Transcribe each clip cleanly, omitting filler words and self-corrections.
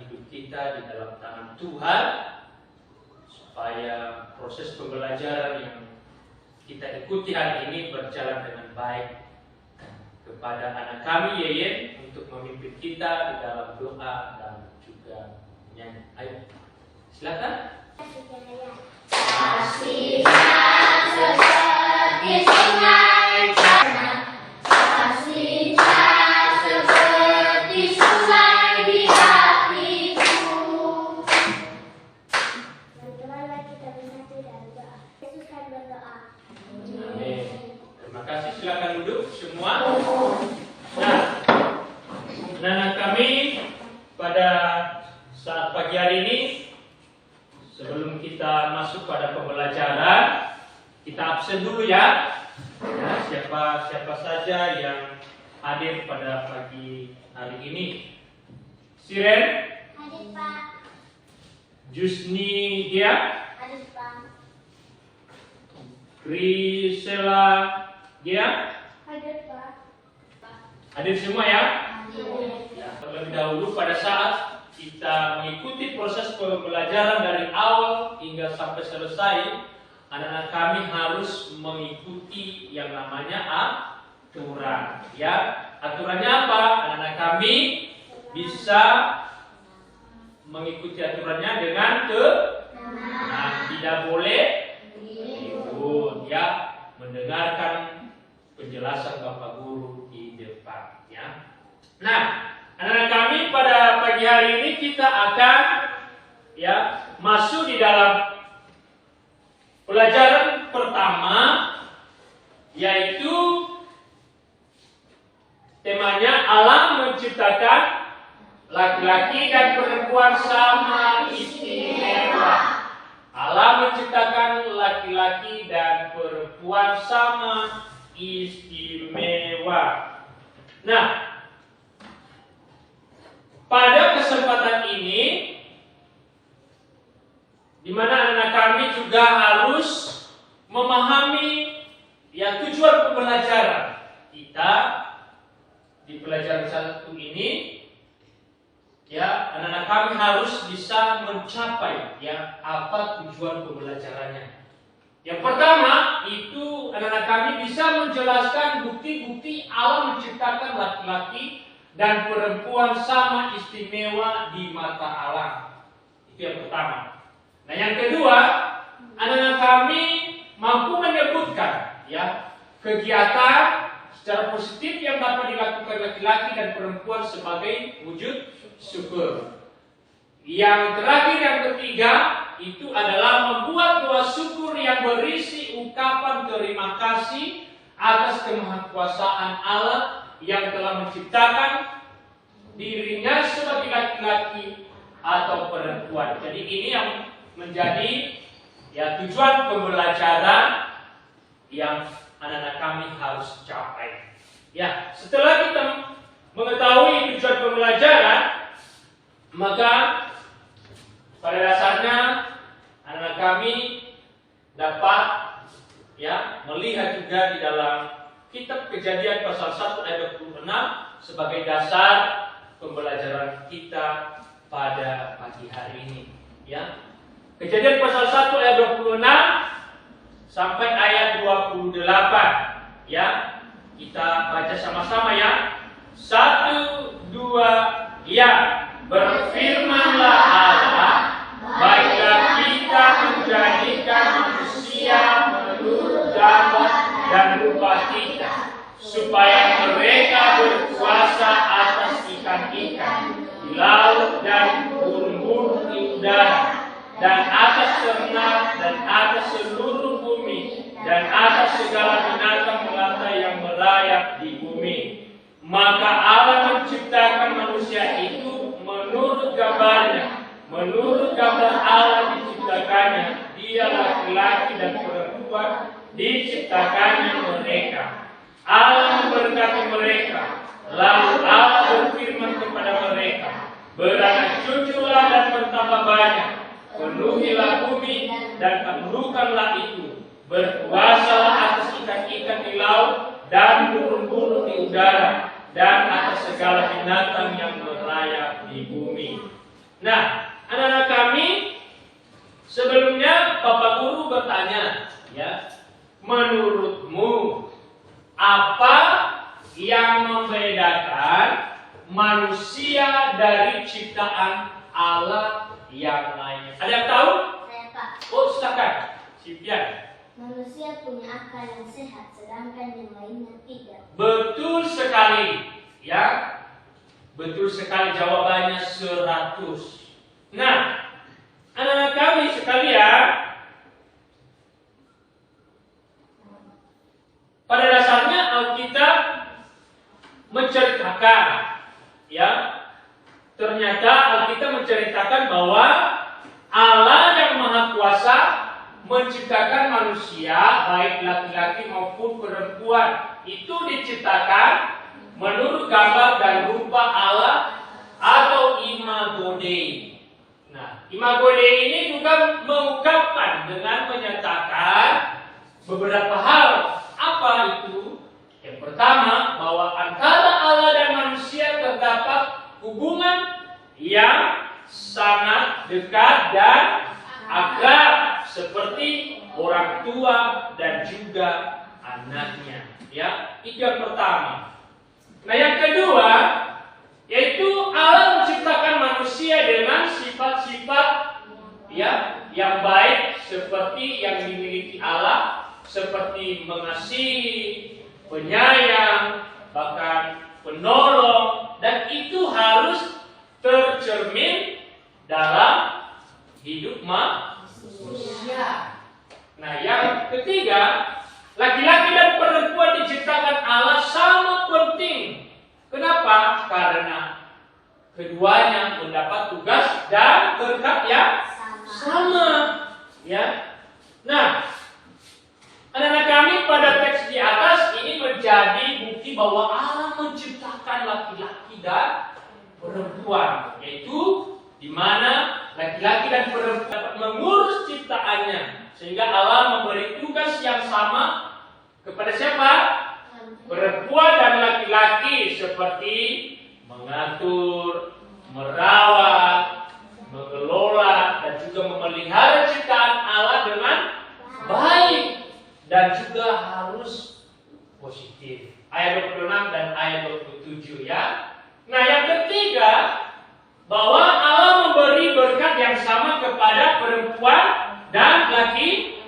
hidup kita di dalam tangan Tuhan, supaya proses pembelajaran yang kita ikuti hari ini berjalan dengan baik. Kepada anak kami Yeyen untuk memimpin kita di dalam doa dan juga nyanyi. Ayo, silakan. Kasihnya seperti sungai tanah, kasihnya seperti sungai di hatiku. Teman-teman, kita bersatu dalam doa. Yesus kan berdoa. Amin. Terima kasih, silakan duduk semua. Nah, anak kami pada saat pagi hari ini, sebelum kita masuk pada pembelajaran, kita absen dulu ya. Siapa saja yang hadir pada pagi hari ini? Siren? Hadir Pak. Jusni dia? Hadir Pak. Grisela dia? Hadir Pak. Hadir semua ya? Hadir. Terlebih dahulu pada saat kita mengikuti proses pembelajaran dari awal hingga sampai selesai, anak-anak kami harus mengikuti yang namanya aturan. Ya, aturannya apa? Anak-anak kami bisa mengikuti aturannya dengan tidak boleh ribut, ya, mendengarkan penjelasan Bapak Guru di depan, ya. Nah, anak-anak kami pada pagi hari ini kita akan masuk di dalam pelajaran pertama, yaitu temanya Allah menciptakan laki-laki dan perempuan sama istimewa. Allah menciptakan laki-laki dan perempuan sama istimewa. Nah, pada kesempatan ini, di mana anak kami juga harus memahami tujuan pembelajaran kita di pelajaran satu ini, anak-anak kami harus bisa mencapai apa tujuan pembelajarannya. Yang pertama itu anak-anak kami bisa menjelaskan bukti-bukti Allah menciptakan laki-laki dan perempuan sama istimewa di mata Allah. Itu yang pertama. Nah, yang kedua, anak-anak kami mampu menyebutkan kegiatan secara positif yang dapat dilakukan laki-laki dan perempuan sebagai wujud syukur. Yang terakhir, yang ketiga, itu adalah membuat doa syukur yang berisi ungkapan terima kasih atas kemahakuasaan Allah yang telah menciptakan dirinya sebagai laki-laki atau perempuan. Jadi ini yang menjadi tujuan pembelajaran yang anak-anak kami harus capai. Setelah kita mengetahui tujuan pembelajaran, maka pada dasarnya anak-anak kami dapat melihat juga di dalam Kitab Kejadian pasal 1 ayat 26 sebagai dasar pembelajaran kita pada pagi hari ini. Kejadian pasal 1 ayat 26 sampai ayat 28. Kita baca sama-sama ya. 1, 2, Berfirmanlah Allah, baiklah kita menjadikan manusia menurut gambar dan rupa kita, supaya mereka berkuasa atas ikan-ikan di laut dan burung-burung di udara, dan atas ternak dan atas seluruh bumi, dan atas segala binatang melata yang merayap di bumi. Maka Allah menciptakan manusia itu menurut gambarnya, menurut gambar Allah diciptakannya, dia laki-laki dan perempuan diciptakannya mereka. Allah memberkati mereka, lalu Allah berfirman kepada mereka, beranak cuculah dan bertambah banyak, penuhilah bumi dan taklukkanlah itu, berkuasalah atas ikan-ikan di laut dan burung-burung di udara, dan atas segala binatang yang merayap di bumi. Nah, anak-anak kami, sebelumnya Bapak Guru bertanya, ya, menurutmu apa yang membedakan manusia dari ciptaan Allah yang lainnya? Ada yang tahu? Saya, Pak. Oh, silakan. Sipian. Manusia punya akal yang sehat, sedangkan yang lainnya tidak. Betul sekali, ya. Betul sekali, jawabannya 100. Nah, anak-anak kami sekalian, pada dasarnya Alkitab menceritakan, ya, ternyata Alkitab menceritakan bahwa Allah yang Maha Kuasa menciptakan manusia, baik laki-laki maupun perempuan, itu diciptakan menurut gambar dan rupa Allah atau imago Dei. Nah, imago Dei ini juga mengungkapkan dengan menyatakan beberapa hal. Apa itu? Yang pertama, bahwa antara Allah dan manusia terdapat hubungan yang sangat dekat dan akrab, seperti orang tua dan juga anaknya. Ya, itu yang pertama. Nah, yang kedua, yaitu Allah menciptakan manusia dengan sifat-sifat, ya, yang baik seperti yang dimiliki Allah, seperti mengasihi, penyayang, bahkan penolong, dan itu harus tercermin dalam hidup manusia. Nah, yang ketiga, laki-laki dan perempuan diciptakan Allah sama penting. Kenapa? Karena keduanya mendapat tugas dan berkat yang sama. Ya. Nah, anak-anak kami, pada teks di atas ini menjadi bukti bahwa Allah menciptakan laki-laki dan perempuan, yaitu di mana laki-laki dan perempuan dapat mengurus ciptaannya, sehingga Allah memberi tugas yang sama kepada siapa? Perempuan dan laki-laki, seperti mengatur, merawat, mengelola, dan juga memelihara ciptaan Allah dengan baik, dan juga harus positif. Ayat 26 dan ayat 27, ya. Nah, yang ketiga, bahwa Allah memberi berkat yang sama kepada perempuan dan laki-laki,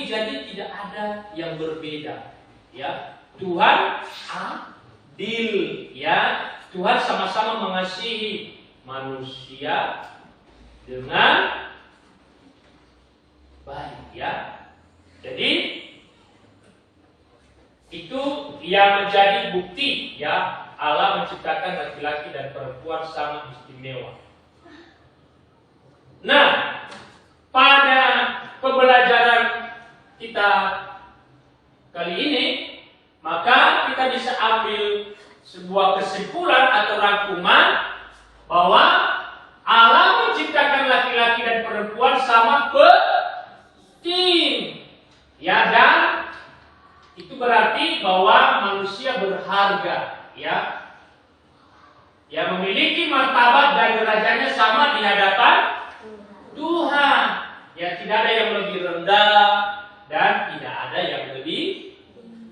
jadi tidak ada yang berbeda, ya. Tuhan adil, ya. Tuhan sama-sama mengasihi manusia dengan baik, ya. Jadi itu yang menjadi bukti, ya, Allah menciptakan laki-laki dan perempuan sama istimewa. Nah, pada pembelajaran kita kali ini, maka kita bisa ambil sebuah kesimpulan atau rangkuman bahwa Allah menciptakan laki-laki dan perempuan sama penting, ya, dan itu berarti bahwa manusia berharga, ya, yang memiliki martabat dan derajatnya sama di hadapan Tuhan. Ya, tidak ada yang lebih rendah dan tidak ada yang lebih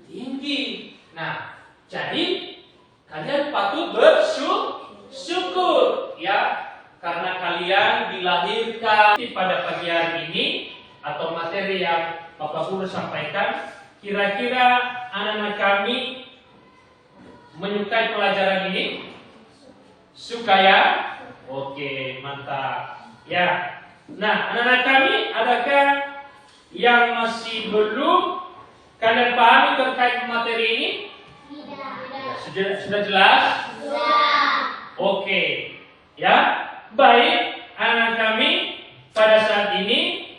tinggi. Nah, jadi kalian patut bersyukur, ya, karena kalian dilahirkan pada pagi hari ini, atau materi yang Bapak Guru sampaikan. Kira-kira anak-anak kami menyukai pelajaran ini? Suka, ya? Oke, mantap. Ya. Nah, anak-anak kami, adakah yang masih belum kalian pahami terkait materi ini? Tidak. Sudah jelas? Sudah. Oke. Ya. Baik, anak kami, pada saat ini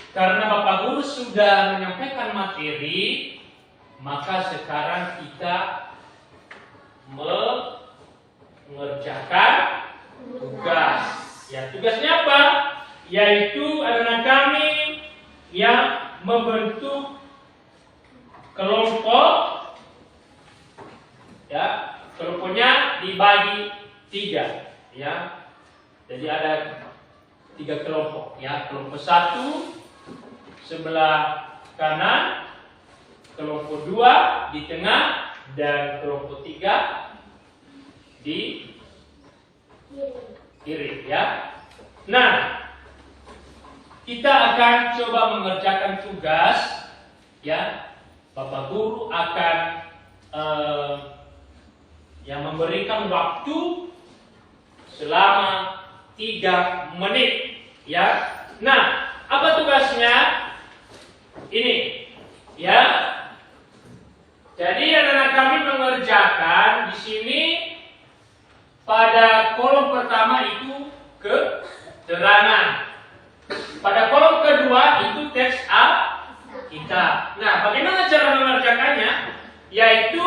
karena Bapak Guru sudah menyampaikan materi, maka sekarang kita mengerjakan tugas. Ya, tugasnya apa? Yaitu anak-anak kami yang membentuk kelompok, ya, kelompoknya dibagi 3, ya. Jadi ada 3 kelompok ya. Kelompok 1 sebelah kanan, kelompok 2 di tengah, dan kelompok 3 di kiri ya. Nah, kita akan coba mengerjakan tugas ya. Bapak guru akan yang memberikan waktu selama 3 menit ya. Nah, apa tugasnya? Ini ya. Jadi anak-anak kami mengerjakan di sini pada kolom pertama itu keterangan. Pada kolom kedua itu teks kita. Nah, bagaimana cara mengerjakannya? Yaitu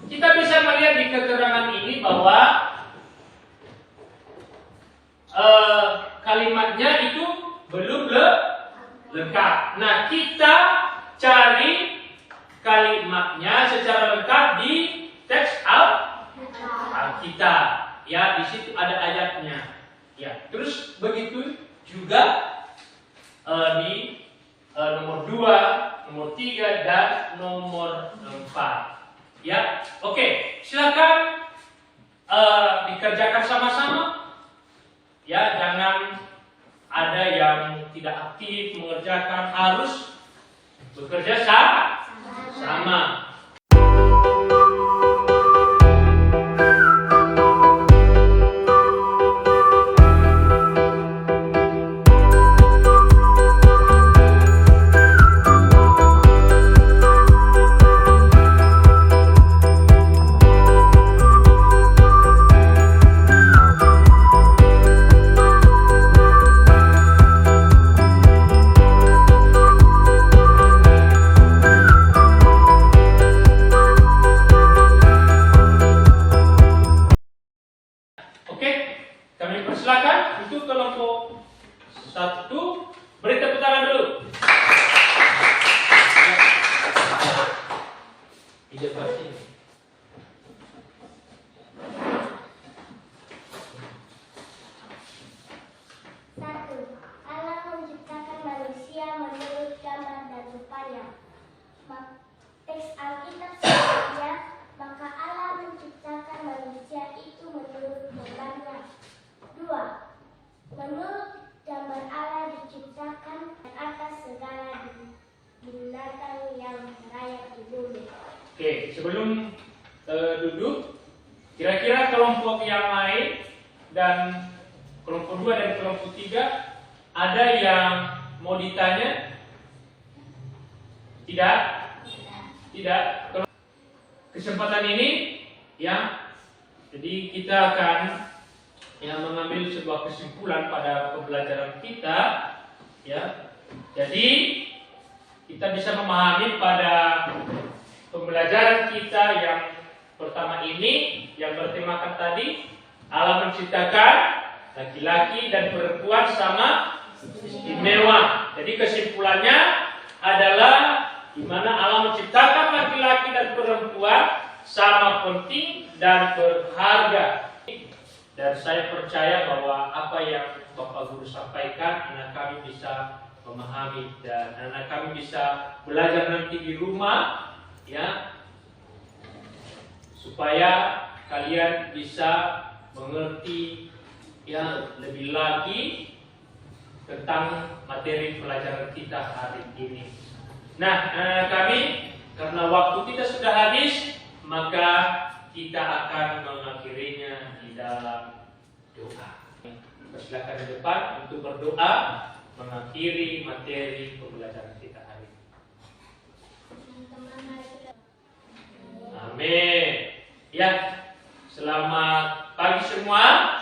kita bisa melihat di keterangan ini bahwa kalimatnya itu belum lengkap. Nah, kita cari kalimatnya secara lengkap di teks Alkitab. Ya, di situ ada ayatnya. Ya, terus begitu juga di nomor 2, nomor 3 dan nomor 4. Ya, oke, silakan dikerjakan sama-sama. Ya, jangan ada yang tidak aktif mengerjakan, harus bekerja sama. Kami persilakan untuk kelompok 1. Beri tepuk tangan dulu. Ide pasti. Satu, Allah menciptakan manusia menurut gambar dan rupanya. Teks Alkitab selanjutnya, maka Allah menciptakan manusia itu menurut gambarnya. 2. Menurut gambar Allah diciptakan atas segala binatang yang merayap di bumi. Oke, sebelum duduk, kira-kira kelompok yang lain dan kelompok 2 dan kelompok 3 ada yang mau ditanya? Tidak. Kesempatan ini ya, jadi kita akan mengambil sebuah kesimpulan pada pembelajaran kita ya. Jadi kita bisa memahami pada pembelajaran kita yang pertama ini yang bertemakan tadi Allah menciptakan laki-laki dan perempuan sama istimewa. Jadi kesimpulannya adalah di mana Allah menciptakan laki-laki dan perempuan sama penting dan berharga. Dan saya percaya bahwa apa yang Bapak Guru sampaikan anak kami bisa memahami dan anak kami bisa belajar nanti di rumah ya, supaya kalian bisa mengerti ya lebih lagi tentang materi pelajaran kita hari ini. Nah, anak-anak kami, karena waktu kita sudah habis, maka kita akan mengakhirinya di dalam doa. Persilakan di depan untuk berdoa mengakhiri materi pembelajaran kita hari ini. Amin. Ya, selamat pagi semua.